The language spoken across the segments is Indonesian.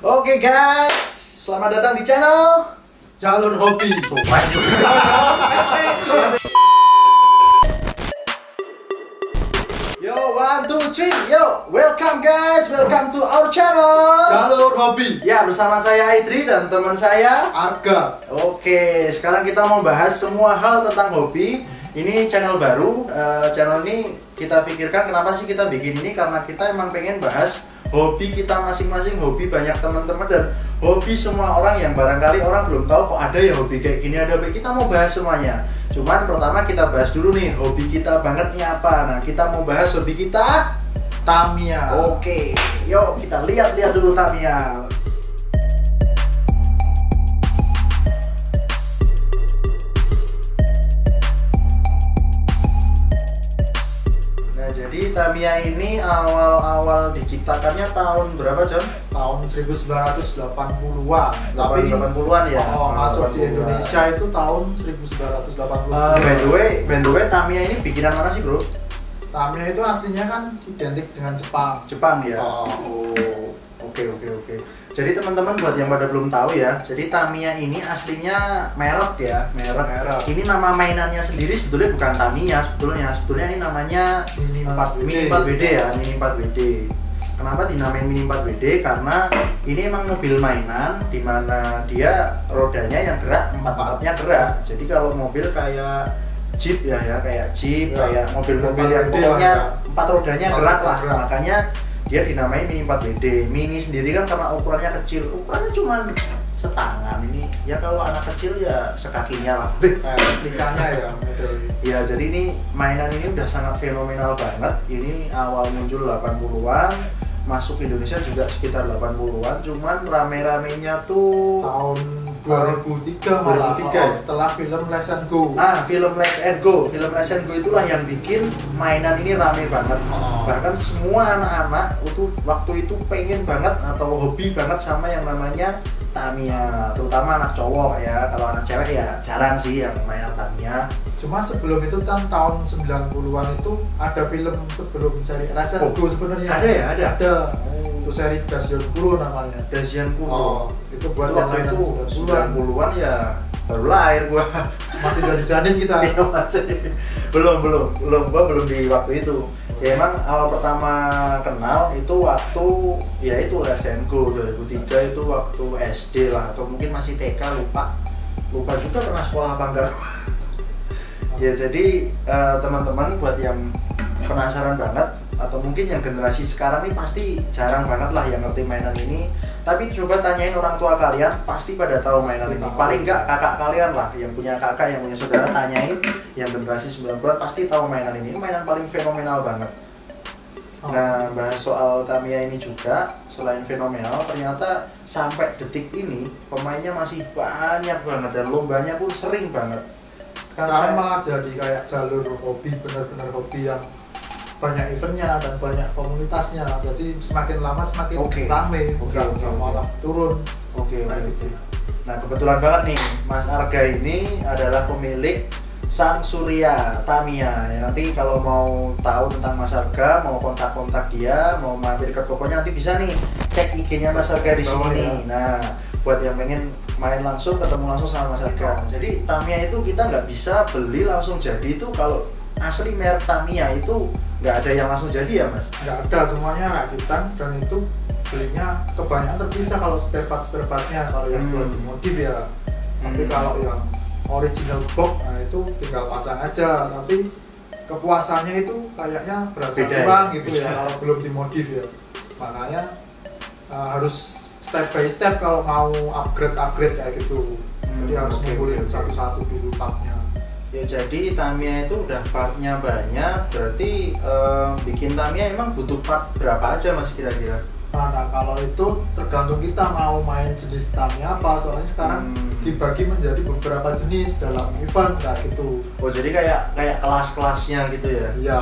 Oke guys, selamat datang di channel Jalur Hobi. Sobat. Yo, 1, 2, 3, yo, welcome guys, welcome to our channel Jalur Hobi. Ya, bersama saya Idri dan teman saya Arga. Oke, sekarang kita mau bahas semua hal tentang hobi. Ini channel baru, channel ini kita pikirkan kenapa sih kita bikin ini, karena kita emang pengen bahas hobi kita masing-masing, hobi banyak teman-teman dan hobi semua orang yang barangkali orang belum tahu kok ada ya hobi kayak gini, ada hobi. Kita mau bahas semuanya. Cuman pertama kita bahas dulu nih hobi kita bangetnya apa. Nah, kita mau bahas hobi kita Tamiya. Oke, yuk kita lihat dulu Tamiya. Nah, jadi Tamiya ini awal-awal diciptakannya tahun berapa, John? Tahun 1980-an. Tapi 80-an ya. Masuk 80-an. di Indonesia itu tahun 1980. By the way, Tamiya ini bikinan mana sih, Bro? Tamiya itu aslinya kan identik dengan Jepang. Jepang ya. Oh. Oke. Jadi teman-teman buat yang pada belum tahu ya, jadi Tamiya ini aslinya merek ya, merek. Ini nama mainannya sendiri sebetulnya bukan Tamiya, sebetulnya ini namanya Mini 4WD. Mini 4WD ya, Mini 4WD. Kenapa dinamain Mini 4WD? Karena ini emang mobil mainan di mana dia rodanya yang gerak, empat-empatnya gerak. Jadi kalau mobil kayak Jeep kayak Jeep, kayak mobil-mobil yang pokoknya empat rodanya gerak lah. Makanya dia dinamain Mini 4WD. Mini sendiri kan karena ukurannya kecil, ukurannya cuma setangan ini. Ya kalau anak kecil ya sekakinya lah. Replikannya ya. Ya, jadi ini mainan ini udah sangat fenomenal banget. Ini awal muncul 80-an, masuk Indonesia juga sekitar 80-an. Cuman rame-ramenya tuh Tahun 2003 malah. 2003. Setelah film Let's and Go. Film Let's and Go. Film Let's and Go itulah yang bikin mainan ini rame banget. Bahkan semua anak-anak itu waktu itu pengen banget atau hobi banget sama yang namanya Tamiya. Terutama anak cowok ya. Kalau anak cewek ya jarang sih yang main Tamiya. Cuma sebelum itu kan tahun 90-an itu ada film sebelum seri Let's and Go sebenarnya. Ada ya, ada. Ada. Itu seri Dasion Kuro namanya. Dasion Kuro. Itu buat Itu yang waktu mainan itu 90-an ya baru lahir gua. Masih jadi janin kita. Iya, masih. Belum gua belum di waktu itu. Ya emang awal pertama kenal itu waktu ya itu Let's and Go 2003 itu waktu SD lah atau mungkin masih TK, lupa juga pernah sekolah apa enggak. Ya jadi teman-teman buat yang penasaran banget atau mungkin yang generasi sekarang ini pasti jarang banget lah yang ngerti mainan ini. Tapi coba tanyain orang tua kalian, pasti pada tahu mainan ini. Paling enggak kakak kalian lah, yang punya kakak, yang punya saudara, tanyain yang generasi 90-an pasti tahu mainan ini. Ini mainan paling fenomenal banget. Nah, bahas soal Tamiya ini juga, selain fenomenal, ternyata sampai detik ini pemainnya masih banyak banget dan lombanya pun sering banget. Sekarang malah jadi kayak jalur hobi, benar-benar hobi yang banyak eventnya dan banyak komunitasnya. Jadi semakin lama semakin rame, malah turun. Oke. Nah, kebetulan banget nih, Mas Arga ini adalah pemilik Sang Surya Tamiya. Ya, nanti kalau mau tahu tentang Mas Arga, mau kontak dia, mau mampir ke tokonya, nanti bisa nih cek IG-nya Mas Arga di sini nih. Nah, buat yang pengen main langsung, ketemu langsung sama Mas Arga. Jadi Tamiya itu kita nggak bisa beli langsung jadi. Itu kalau asli merek Tamiya itu nggak ada yang langsung jadi ya, Mas? Nggak ada, semuanya rakitan dan itu belinya kebanyakan terpisah kalau spare partnya. Kalau yang buat modif ya. Tapi kalau yang original box, nah itu tinggal pasang aja. Tapi kepuasannya itu kayaknya berasa kurang gitu ya kalau belum dimodif ya. Makanya harus step by step kalau mau upgrade kayak gitu. Jadi harus ngumpulin satu-satu dulu partnya. Ya, jadi Tamiya itu udah partnya banyak, berarti bikin Tamiya emang butuh part berapa aja, Mas, kira-kira? Nah, kalau itu tergantung kita mau main jenis Tamiya apa, soalnya sekarang dibagi menjadi beberapa jenis dalam event kayak gitu. Oh, jadi kayak kelas-kelasnya gitu ya? Iya.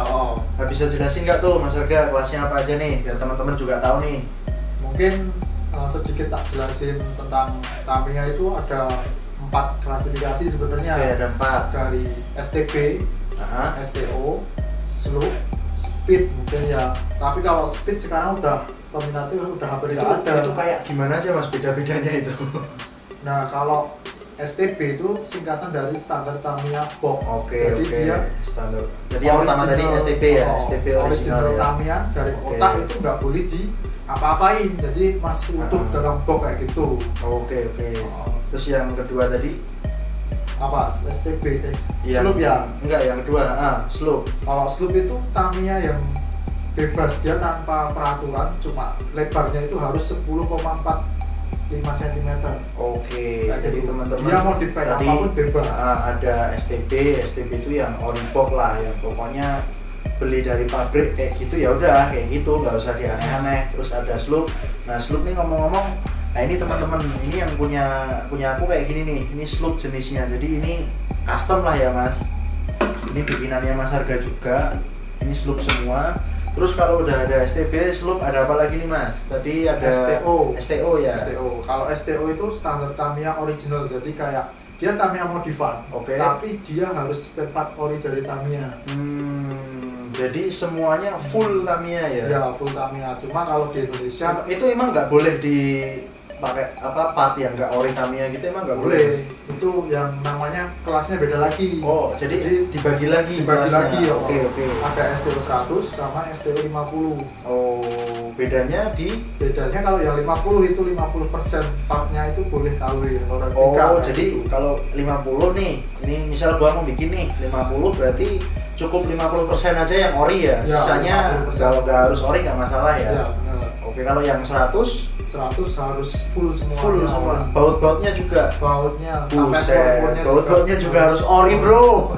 Nah, bisa jelasin nggak tuh, Mas Arga, kelasnya apa aja nih, biar teman-teman juga tahu nih? Mungkin sedikit tak jelasin tentang Tamiya itu ada 4 klasifikasi sebenarnya. Ada 4. Dari STB, STO, slow, speed mungkin ya. Tapi kalau speed sekarang udah peminatnya udah hampir itu, nggak ada. itu kayak gimana aja mas beda-bedanya itu? Nah kalau STB itu singkatan dari standar Tamiya box. Oke, jadi dia standar. Jadi yang pertama tadi STB ya, STB original ya. Tamiya dari kotak itu nggak boleh di apa-apain, jadi masih utuh dalam box kayak gitu. Oke. Terus yang kedua tadi apa? STB yang, sloop ya? Enggak, yang kedua sloop. Kalau sloop itu Tamiya yang bebas, dia tanpa peraturan, cuma lebarnya itu harus 10,45 cm. Oke, jadi gitu. teman-teman Dia mau dipakai apapun bebas. Ada STB itu yang ori box lah, yang pokoknya beli dari pabrik kayak gitu ya udah kayak gitu, nggak usah aneh-aneh. Terus ada sloop. Nah sloop nih ngomong-ngomong, nah ini teman-teman, ini yang punya aku kayak gini nih, ini sloop jenisnya. Jadi ini custom lah ya mas. Ini bikinannya Mas Harga juga. Ini sloop semua. Terus kalau udah ada STB, sloop ada apa lagi nih mas? Tadi ada STO ya. STO. Kalau STO itu standar Tamiya original, jadi kayak dia Tamiya modifan, tapi dia harus spare part ori dari Tamiya. Jadi semuanya full Tamiya ya? Ya full Tamiya. Cuma kalau di Indonesia itu emang nggak boleh dipakai apa part yang nggak ori Tamiya gitu, emang nggak boleh. Itu yang namanya kelasnya beda lagi. Oh, jadi dibagi lagi. Ya. Oke. Ada STO 100 sama STO 50. Oh, bedanya kalau yang 50 itu 50% partnya itu boleh KW atau replika. Oh, jadi kalau 50 nih, ini misal gua mau bikin nih 50 berarti cukup 50% aja yang ori ya. Sisanya kalau nggak harus ori nggak masalah ya. Ya, benar. Oke, kalau yang 100 harus full semua. Baut-bautnya juga. Bautnya. Buset. Baut-bautnya juga harus ori, bro.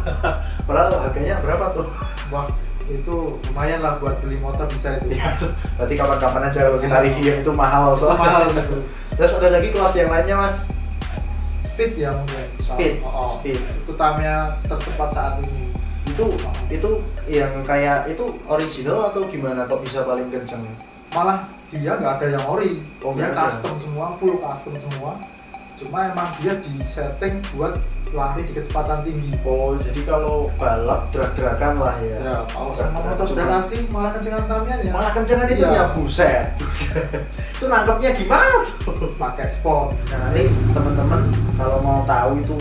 Padahal harganya berapa tuh? Wah, itu lumayan lah buat beli motor bisa itu. Ya, tuh. Berarti kapan-kapan aja kalau kita review itu mahal soalnya. Mahal gitu. Terus ada lagi kelas yang lainnya, Mas? Speed ya mungkin. Speed. Itu Tamiya tercepat saat ini. Itu yang kayak itu original atau gimana kok bisa paling kenceng? Malah dia nggak ada yang ori, dia ada. custom semua, full custom semua. Cuma emang dia di setting buat lari di kecepatan tinggi. Oh, jadi kalau balap drag-dragan lah ya. Ya, kalau sama motor sudah asli malah kencengan Tamiya ya. Malah kencengan itu ya, buset. Itu nangkepnya gimana tuh? Pakai sport. Nah, nanti teman-teman kalau mau tahu itu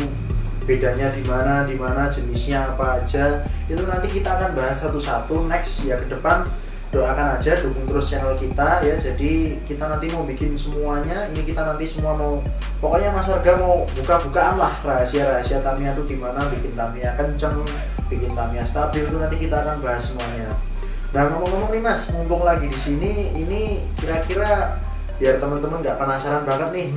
bedanya di mana jenisnya apa aja, itu nanti kita akan bahas satu-satu next ya ke depan. Doakan aja, dukung terus channel kita ya. Jadi kita nanti mau bikin semuanya. Ini kita nanti semua mau, pokoknya Mas Harga mau buka-bukaan lah rahasia-rahasia Tamiya tuh gimana, bikin Tamiya kenceng, bikin Tamiya stabil, itu nanti kita akan bahas semuanya. Nah ngomong-ngomong nih Mas, mumpung lagi di sini, ini kira-kira biar teman-teman nggak penasaran banget nih,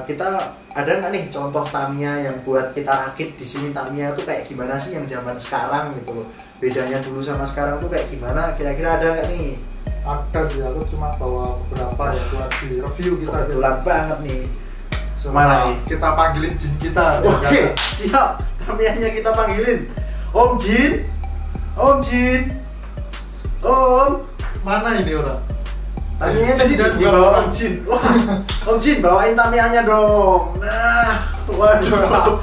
kita ada nggak nih contoh Tamiya yang buat kita rakit di sini? Tamiya tuh kayak gimana sih yang zaman sekarang gitu loh? Bedanya dulu sama sekarang tuh kayak gimana? Kira-kira ada nggak nih? Ada sih, aku cuma bawa beberapa ya buat di review kita. Kebetulan banget nih. Mana nih? Kita panggilin Jin kita. Oke, siap. Tamiyanya kita panggilin. Om Jin. Om Jin. Om. Mana ini orang? Tamiyanya tadi dibawa Om Jin. Wah, Om Jin bawain Tamiyanya dong. Nah, waduh.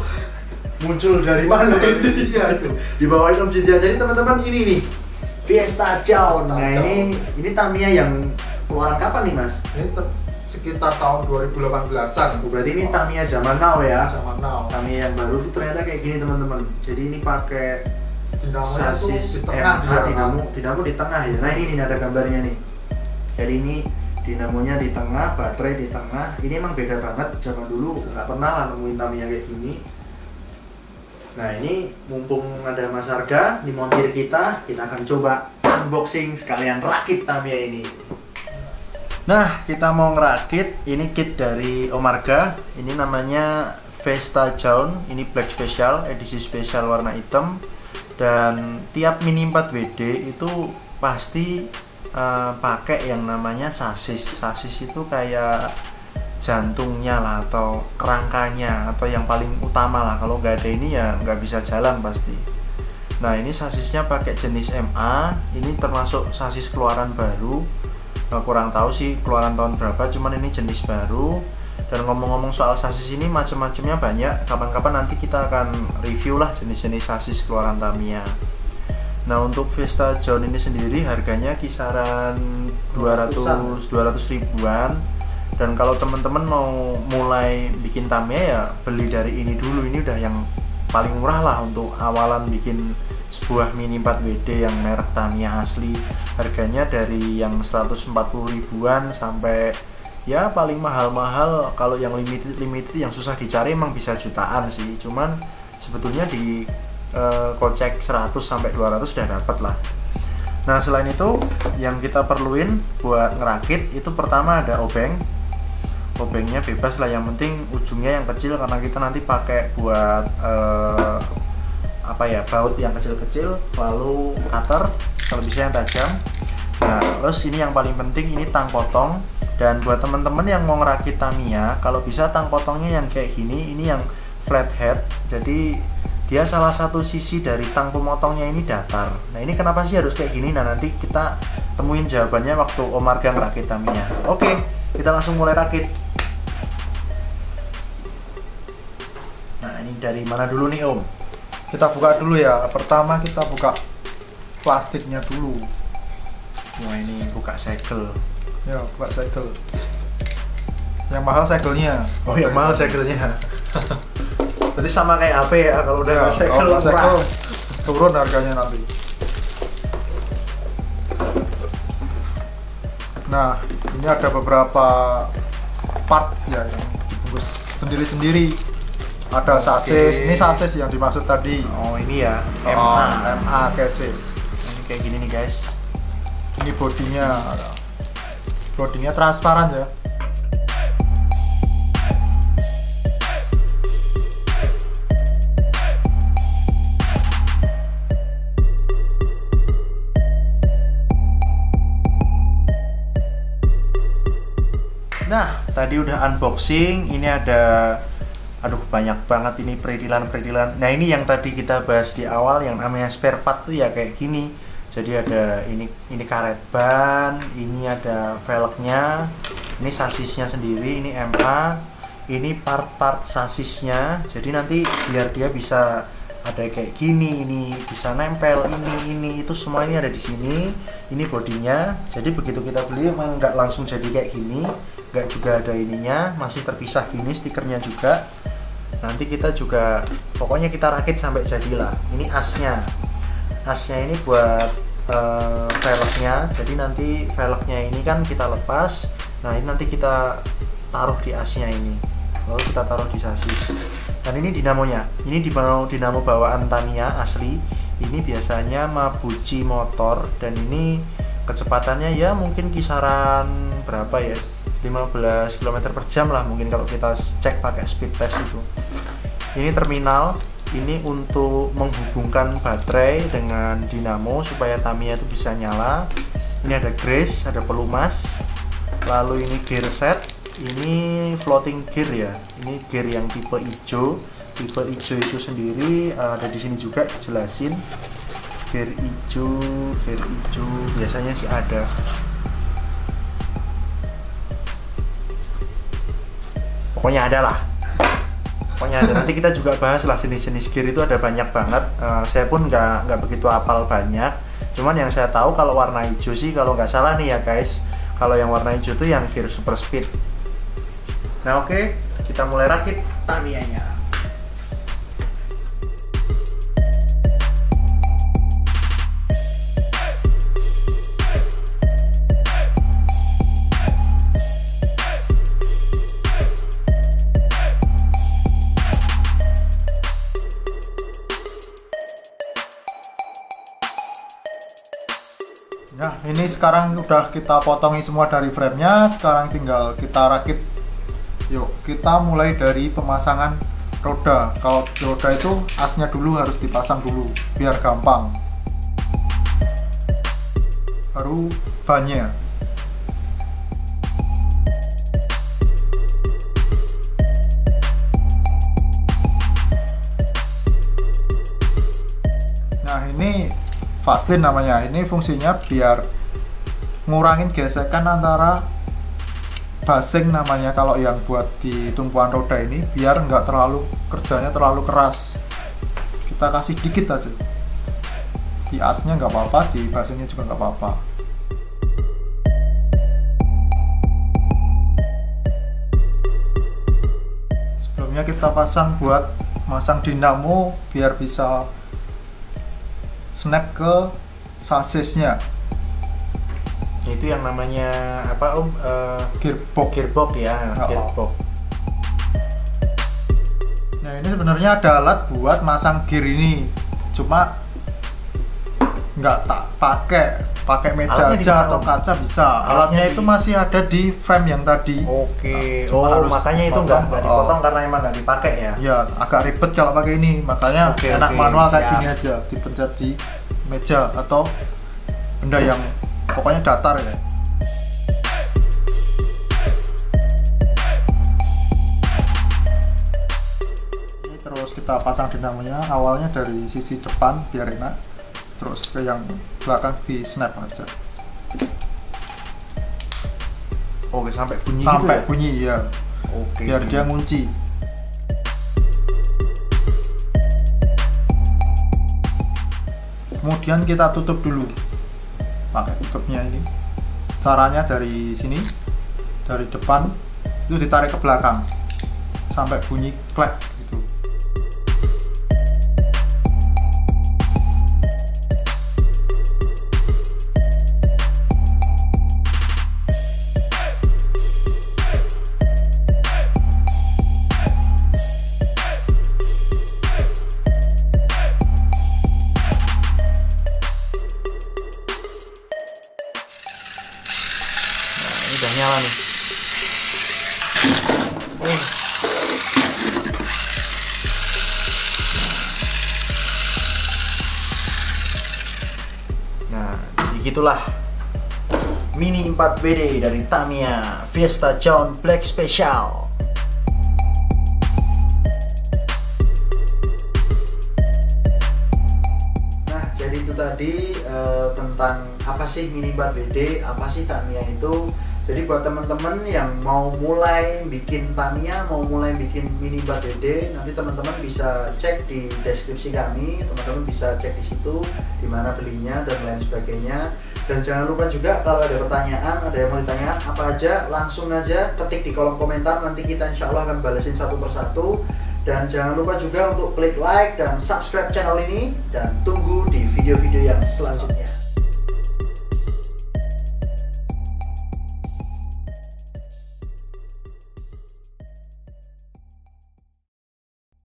Muncul dari mana ini? Iya itu. Dibawain Om Jin. Jadi teman-teman ini nih, Fiesta Jaun. Nah ini Tamiya yang keluaran kapan nih Mas? Ini sekitar tahun 2018-an. Berarti ini Tamiya zaman now ya? Zaman now. Tamiya yang baru tuh ternyata kayak gini teman-teman. Jadi ini pakai sasis di tengah, dinamo di tengah ya. Nah ini ada gambarnya nih. Jadi ini dinamonya di tengah, baterai di tengah. Ini emang beda banget. Zaman dulu nggak pernah lah nemuin Tamiya kayak gini. Nah ini mumpung ada Mas Harga di montir kita akan coba unboxing sekalian rakit Tamiya ini. Nah kita mau ngerakit, ini kit dari Om Harga. Ini namanya Fiesta Jaun, ini black special, edisi spesial warna hitam. Dan tiap Mini 4WD itu pasti pakai yang namanya sasis. Sasis itu kayak jantungnya lah atau kerangkanya atau yang paling utama lah. Kalau nggak ada ini ya nggak bisa jalan pasti. Nah ini sasisnya pakai jenis MA. Ini termasuk sasis keluaran baru. Kurang tahu sih keluaran tahun berapa, cuman ini jenis baru. Dan ngomong-ngomong soal sasis ini macam-macamnya banyak. Kapan-kapan nanti kita akan review lah jenis-jenis sasis keluaran Tamiya. Nah untuk Vista John ini sendiri harganya kisaran 200 ribuan. Dan kalau teman-teman mau mulai bikin Tamiya ya beli dari ini dulu. Ini udah yang paling murah lah untuk awalan bikin sebuah Mini 4WD yang merek Tamiya asli. Harganya dari yang 140 ribuan sampai ya paling mahal-mahal kalau yang limited yang susah dicari emang bisa jutaan sih. Cuman sebetulnya di kocek 100 sampai 200 udah dapat lah. Nah selain itu yang kita perluin buat ngerakit itu pertama ada obeng. Obengnya bebas lah, yang penting ujungnya yang kecil karena kita nanti pakai buat baut yang kecil-kecil, lalu cutter kalau bisa yang tajam. Nah terus ini yang paling penting, ini tang potong. Dan buat teman-teman yang mau ngerakit Tamiya, kalau bisa tang potongnya yang kayak gini, ini yang flat head, jadi dia salah satu sisi dari tang pemotongnya ini datar. Nah ini kenapa sih harus kayak gini? Nah nanti kita temuin jawabannya waktu Om Arga ngerakit Tamiya. Oke, kita langsung mulai rakit. Nah ini dari mana dulu nih Om? Kita buka dulu ya. Pertama kita buka plastiknya dulu. Wah ini buka segel. Ya buka segel. Yang mahal segelnya. Oh yang mahal segelnya. Berarti sama kayak HP ya, kalau udah ya, segel turun harganya nanti. Nah ini ada beberapa part ya yang dibungkus sendiri-sendiri. Ada sasis, ini sasis yang dimaksud tadi. Oh ini ya, MA chassis. Ini kayak gini nih guys. Ini bodinya transparan ya. Nah tadi udah unboxing, ini ada banyak banget ini peridilan. Nah ini yang tadi kita bahas di awal yang namanya spare part tuh ya kayak gini. Jadi ada ini karet ban, ini ada velgnya, ini sasisnya sendiri, ini MA, ini part-part sasisnya. Jadi nanti biar dia bisa ada kayak gini, ini bisa nempel, ini itu semua ini ada di sini. Ini bodinya. Jadi begitu kita beli emang nggak langsung jadi kayak gini, nggak juga ada ininya, masih terpisah gini, stikernya juga. Nanti kita juga pokoknya kita rakit sampai jadilah. Ini asnya ini buat velgnya. Jadi nanti velgnya ini kan kita lepas. Nah ini nanti kita taruh di asnya ini, lalu kita taruh di sasis. Dan ini dinamonya, ini dinamo bawaan Tamiya asli. Ini biasanya Mabuchi motor, dan ini kecepatannya ya mungkin kisaran berapa ya, 15 km per jam lah mungkin kalau kita cek pakai speed test itu. Ini terminal, ini untuk menghubungkan baterai dengan dinamo supaya Tamiya itu bisa nyala. Ini ada grease, ada pelumas. Lalu ini gear set, ini floating gear ya. Ini gear yang tipe hijau. Tipe hijau itu sendiri ada di sini juga dijelasin. Gear hijau biasanya sih ada. Pokoknya ada lah. Nanti kita juga bahas lah jenis-jenis gear itu ada banyak banget. Saya pun nggak begitu hafal banyak. Cuman yang saya tahu kalau warna hijau sih kalau nggak salah nih ya guys. Kalau yang warna hijau itu yang gear super speed. Nah oke, kita mulai rakit Tamiyanya. Nah ini sekarang udah kita potongi semua dari framenya. Sekarang tinggal kita rakit. Yuk kita mulai dari pemasangan roda. Kalau roda itu asnya dulu harus dipasang dulu biar gampang. Baru bannya. Nah ini Vaseline namanya. Ini fungsinya biar ngurangin gesekan antara basing namanya kalau yang buat di tumpuan roda ini, biar nggak terlalu kerjanya terlalu keras. Kita kasih dikit aja. di asnya nggak apa-apa, di basingnya juga nggak apa-apa. Sebelumnya kita pasang buat masang dinamo biar bisa snap ke sasisnya. Itu yang namanya apa Om? Gearbox ya, gearbox. Nah ini sebenarnya ada alat buat masang gear ini, cuma nggak tak pakai meja aja atau kaca bisa. Alatnya itu masih ada di frame yang tadi. Oke. Nah, makanya itu nggak dipotong karena emang nggak dipakai ya. Ya agak ribet kalau pakai ini, makanya enak manual kayak gini aja, dipencet di meja atau benda yang pokoknya datar ya. Ini terus kita pasang dinamonya awalnya dari sisi depan biar enak, terus ke yang belakang di snap aja. Oke, sampai bunyi sampai gitu ya? Bunyi ya. Oke. Biar dia ngunci. Kemudian kita tutup dulu pakai tutupnya ini. Caranya dari sini, dari depan itu ditarik ke belakang sampai bunyi klek gitu. Udah nyala nih. Nah, begitulah Mini 4WD dari Tamiya Fiesta John Black Special. Nah, jadi itu tadi tentang apa sih Mini 4WD, apa sih Tamiya itu. Jadi buat teman-teman yang mau mulai bikin Tamiya, mau mulai bikin Mini 4WD, nanti teman-teman bisa cek di deskripsi kami, teman-teman bisa cek di situ di mana belinya dan lain sebagainya. Dan jangan lupa juga kalau ada pertanyaan, ada yang mau ditanyakan apa aja, langsung aja ketik di kolom komentar, nanti kita insya Allah akan balesin satu persatu. Dan jangan lupa juga untuk klik like dan subscribe channel ini, dan tunggu di video-video yang selanjutnya.